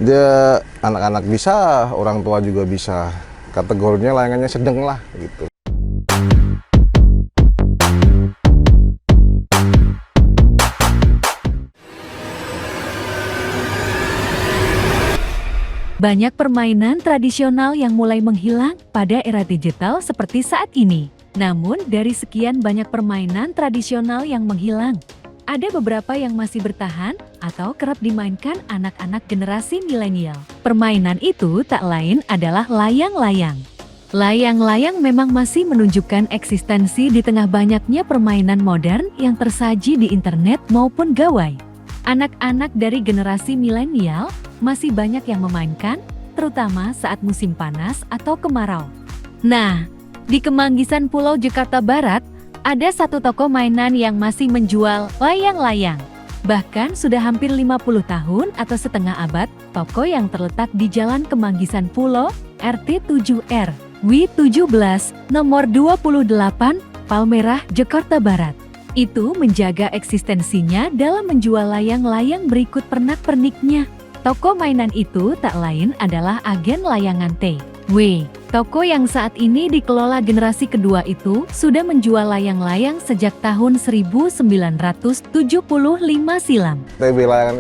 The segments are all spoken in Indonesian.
Dia anak-anak bisa, orang tua juga bisa. Kategorinya layangannya sedang lah gitu. Banyak permainan tradisional yang mulai menghilang pada era digital seperti saat ini. Namun, dari sekian banyak permainan tradisional yang menghilang, ada beberapa yang masih bertahan atau kerap dimainkan anak-anak generasi milenial. Permainan itu tak lain adalah layang-layang. Layang-layang memang masih menunjukkan eksistensi di tengah banyaknya permainan modern yang tersaji di internet maupun gawai. Anak-anak dari generasi milenial masih banyak yang memainkan, terutama saat musim panas atau kemarau. Nah, di Kemanggisan Pulau Jakarta Barat, ada satu toko mainan yang masih menjual layang-layang. Bahkan sudah hampir 50 tahun atau setengah abad, toko yang terletak di Jalan Kemanggisan Pulau, RT 7R, W17, nomor 28, Palmerah, Jakarta Barat. Itu menjaga eksistensinya dalam menjual layang-layang berikut pernak-perniknya. Toko mainan itu tak lain adalah Agen Layangan T.W. Toko yang saat ini dikelola generasi kedua itu sudah menjual layang-layang sejak tahun 1975 silam. TW Layangan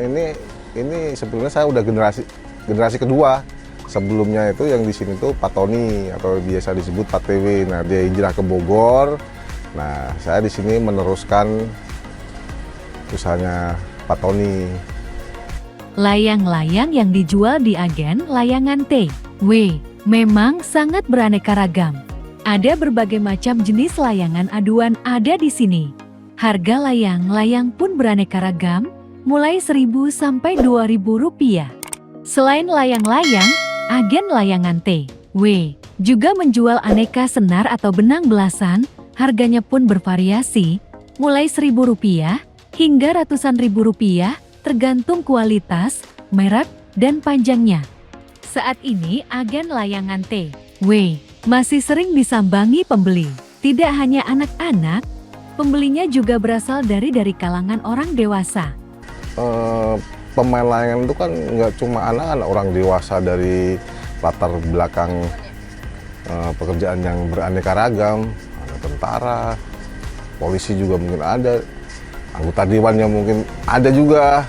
ini sebetulnya saya udah generasi kedua. Sebelumnya itu yang di sini tuh Pak Tony atau biasa disebut Pak TW. Nah, dia hijrah ke Bogor. Nah, saya di sini meneruskan usahanya Pak Tony. Layang-layang yang dijual di Agen Layangan T.W. memang sangat beraneka ragam. Ada berbagai macam jenis layangan aduan ada di sini. Harga layang-layang pun beraneka ragam, mulai 1.000 sampai 2.000 rupiah. Selain layang-layang, Agen Layangan T.W. juga menjual aneka senar atau benang belasan. Harganya pun bervariasi, mulai 1.000 rupiah hingga ratusan ribu rupiah, tergantung kualitas, merek, dan panjangnya. Saat ini Agen Layangan T.W. masih sering disambangi pembeli. Tidak hanya anak-anak, pembelinya juga berasal dari kalangan orang dewasa. Pemain layangan itu kan nggak cuma anak-anak, orang dewasa dari latar belakang pekerjaan yang beraneka ragam. Tentara, polisi juga mungkin ada, anggota dewannya mungkin ada juga,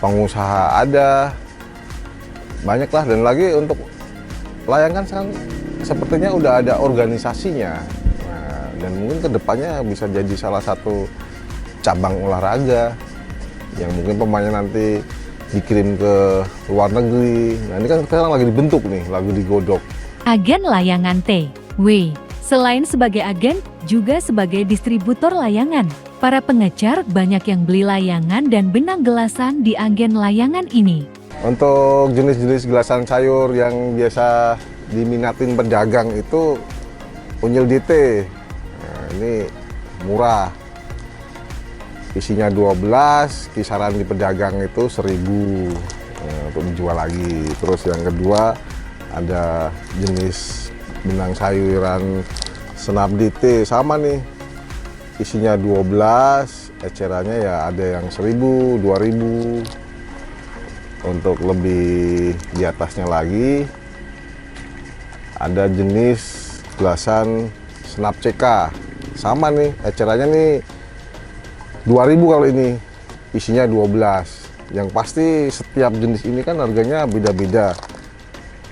pengusaha ada, banyak lah. Dan lagi untuk layangan kan sepertinya udah ada organisasinya. Nah, dan mungkin kedepannya bisa jadi salah satu cabang olahraga yang mungkin pemainnya nanti dikirim ke luar negeri. Nah, ini kan sekarang lagi dibentuk nih, lagi digodok. Agen Layangan T.W. selain sebagai agen, juga sebagai distributor layangan. Para pengecar banyak yang beli layangan dan benang gelasan di Agen Layangan ini. Untuk jenis-jenis gelasan sayur yang biasa diminatin pedagang itu unyil DT. Nah, ini murah. Isinya 12, kisaran di pedagang itu 1.000 untuk dijual lagi. Terus yang kedua ada jenis benang sayuran senap DT, sama nih, isinya 12, ecerannya ya ada yang 1.000, 2.000. Untuk lebih di atasnya lagi ada jenis gelasan senap CK, sama nih, ecerannya nih 2.000 kalau ini, isinya 12. Yang pasti setiap jenis ini kan harganya beda-beda.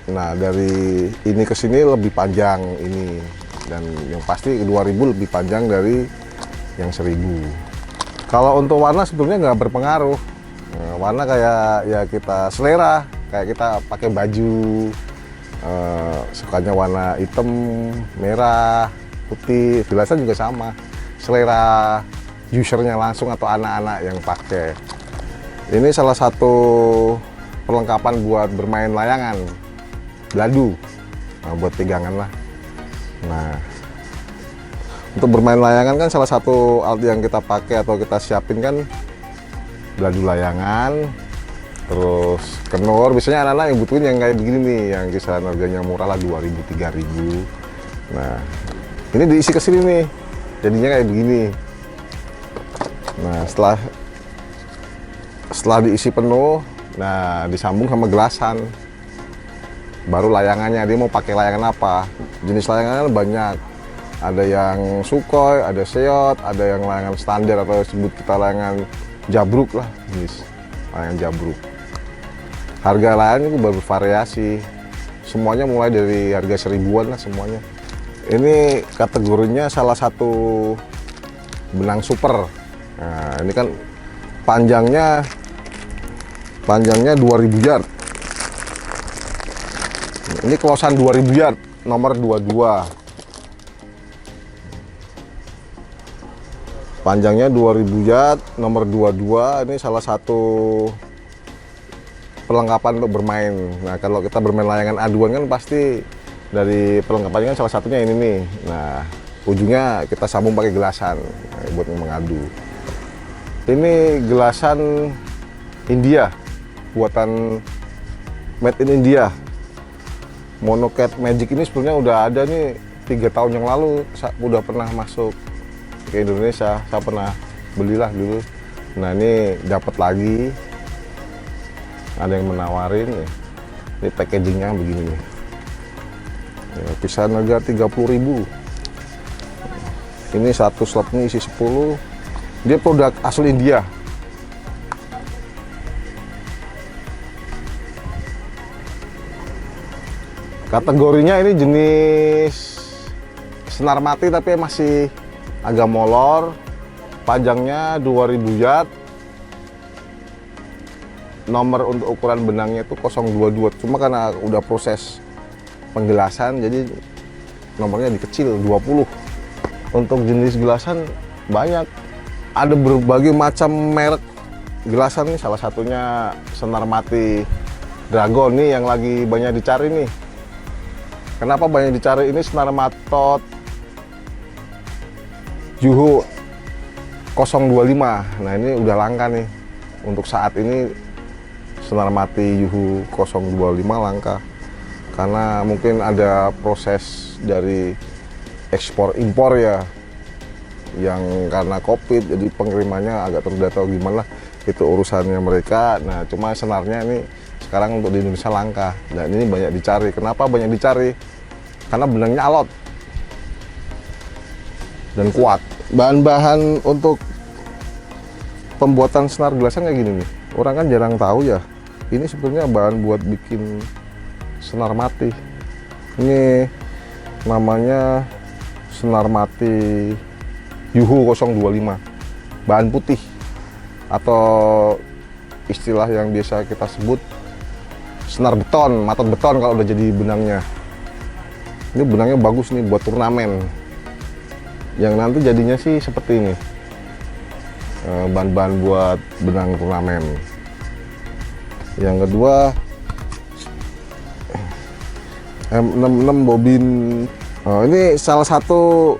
Nah, dari ini ke sini lebih panjang ini, dan yang pasti 2.000 lebih panjang dari yang 1.000. Kalau untuk warna sebetulnya nggak berpengaruh. Nah, warna kayak ya kita selera, kayak kita pakai baju, sukanya warna hitam, merah, putih, gelasan juga sama. Selera usernya langsung atau anak-anak yang pakai. Ini salah satu perlengkapan buat bermain layangan. Beladu, nah, buat pegangan lah. Nah, untuk bermain layangan kan salah satu alat yang kita pakai atau kita siapin kan beladu layangan, terus kenur. Biasanya anak-anak yang butuhin yang kayak begini nih, yang kisaran harganya murah lah, 2.000, 3.000. Nah, ini diisi ke sini nih, jadinya kayak begini. Nah, setelah diisi penuh, Nah, disambung sama gelasan. Baru layangannya, dia mau pakai layangan apa. Jenis layangannya banyak. Ada yang Sukhoi, ada Seot, ada yang layangan standar atau sebut kita layangan jabruk lah, jenis layangan jabruk. Harga layangan itu bervariasi. Semuanya mulai dari harga 1000-an lah semuanya. Ini kategorinya salah satu benang super. Nah, ini kan panjangnya 2000 yard. Ini klosan 2000 yard, nomor 22. Panjangnya 2000 yard, nomor 22. Ini salah satu perlengkapan untuk bermain. Nah, kalau kita bermain layangan aduan kan pasti dari perlengkapannya kan salah satunya ini nih. Nah, ujungnya kita sambung pakai gelasan buat mengadu. Ini gelasan India, buatan made in India. Monocat Magic ini sebenarnya udah ada nih 3 tahun yang lalu, udah pernah masuk ke Indonesia. Saya pernah belilah dulu. Nah, ini dapat lagi, ada yang menawarin. Ini packagingnya begini nih. Ya, kisaran harga 30.000. Ini satu slot ini isi 10. Dia produk asli India. Kategorinya ini jenis senar mati tapi masih agak molor. Panjangnya 2000 yard. Nomor untuk ukuran benangnya itu 022. Cuma karena udah proses penggelasan jadi nomornya dikecil 20. Untuk jenis gelasan banyak. Ada berbagai macam merek gelasan nih, salah satunya senar mati Dragon nih yang lagi banyak dicari nih. Kenapa banyak dicari ini senar matot Juho 025. Nah, ini udah langka nih. Untuk saat ini senar mati Juho 025 langka. Karena mungkin ada proses dari ekspor impor ya. Yang karena COVID jadi pengirimannya agak tertunda atau gimana, itu urusannya mereka. Nah, cuma senarnya ini sekarang untuk di Indonesia langka dan ini banyak dicari. Kenapa banyak dicari? Karena benangnya alot dan kuat. Bahan-bahan untuk pembuatan senar gelasan kayak gini nih, orang kan jarang tahu ya. Ini sebenarnya bahan buat bikin senar mati. Ini namanya senar mati Juho 025, bahan putih atau istilah yang biasa kita sebut senar beton, matot beton kalau udah jadi benangnya. Ini benangnya bagus nih buat turnamen. Yang nanti jadinya sih seperti ini, bahan-bahan buat benang turnamen. Yang kedua M66 bobin. Ini salah satu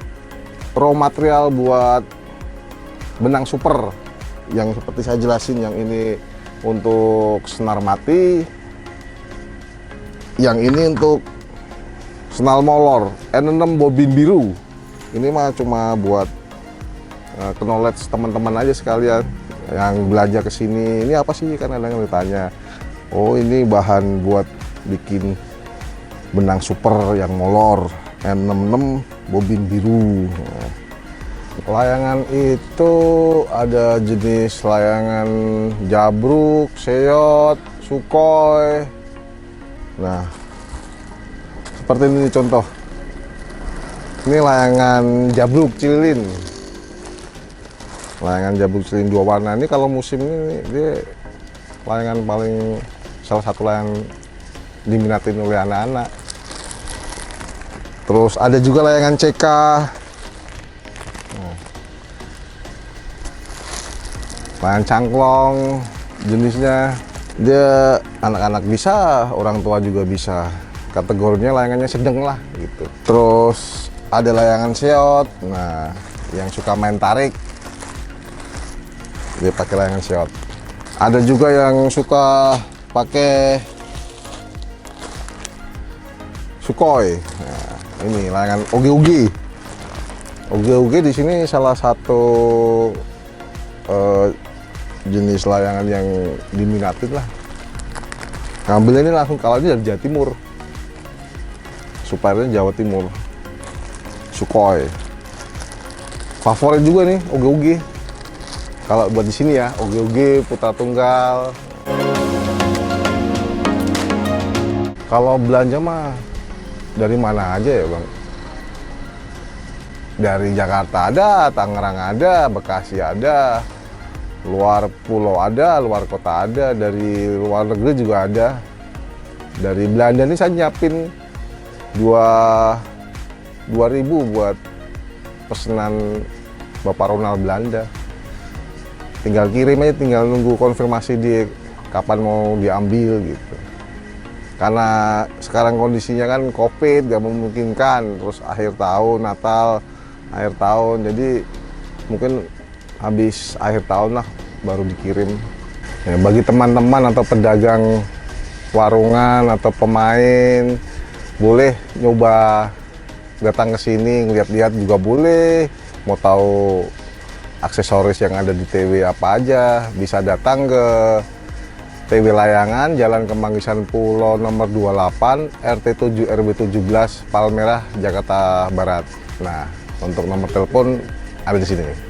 raw material buat benang super yang seperti saya jelasin. Yang ini untuk senar mati, yang ini untuk senar molor. N6 bobin biru ini mah cuma buat knowledge teman-teman aja sekalian yang belanja ke sini. Ini apa sih, kan ada yang ditanya. Oh, ini bahan buat bikin benang super yang molor. N66 bobin biru. Nah, layangan itu ada jenis layangan jabruk, Seot, Sukhoi. Nah, seperti ini contoh. Ini layangan jabruk cililin. Layangan jabruk cililin 2 warna. Ini kalau musim ini dia layangan paling salah satu layangan diminatin oleh anak-anak. Terus ada juga layangan CK. Layangan cangklong jenisnya. Dia anak-anak bisa, orang tua juga bisa. Kategorinya layangannya sedang lah gitu. Terus ada layangan Seot. Nah, yang suka main tarik dia pakai layangan Seot. Ada juga yang suka pakai Sukhoi. Nah, ini layangan oge-oge. Oge-oge di sini salah satu jenis layangan yang diminatin lah. Ngambilnya ini langsung kalau dari Jawa Timur. Suppliernya Jawa Timur. Sukhoi. Favorit juga nih oge-oge. Kalau buat di sini ya, oge-oge, putra tunggal. Kalau belanja mah dari mana aja ya Bang? Dari Jakarta ada, Tangerang ada, Bekasi ada, luar pulau ada, luar kota ada, dari luar negeri juga ada. Dari Belanda ini saya nyiapin 2.000 buat pesanan Bapak Ronald Belanda. Tinggal kirim aja, tinggal nunggu konfirmasi di kapan mau diambil gitu. Karena sekarang kondisinya kan COVID, gak memungkinkan, terus akhir tahun, Natal, akhir tahun, jadi mungkin habis akhir tahun lah baru dikirim. Ya, bagi teman-teman atau pedagang warungan atau pemain, boleh nyoba datang ke sini, ngeliat-liat juga boleh. Mau tahu aksesoris yang ada di TW apa aja, bisa datang ke TW Layangan, Jalan Kemanggisan Pulau nomor 28, RT 7 RW 17, Palmerah, Jakarta Barat. Nah, untuk nomor telepon ada di sini.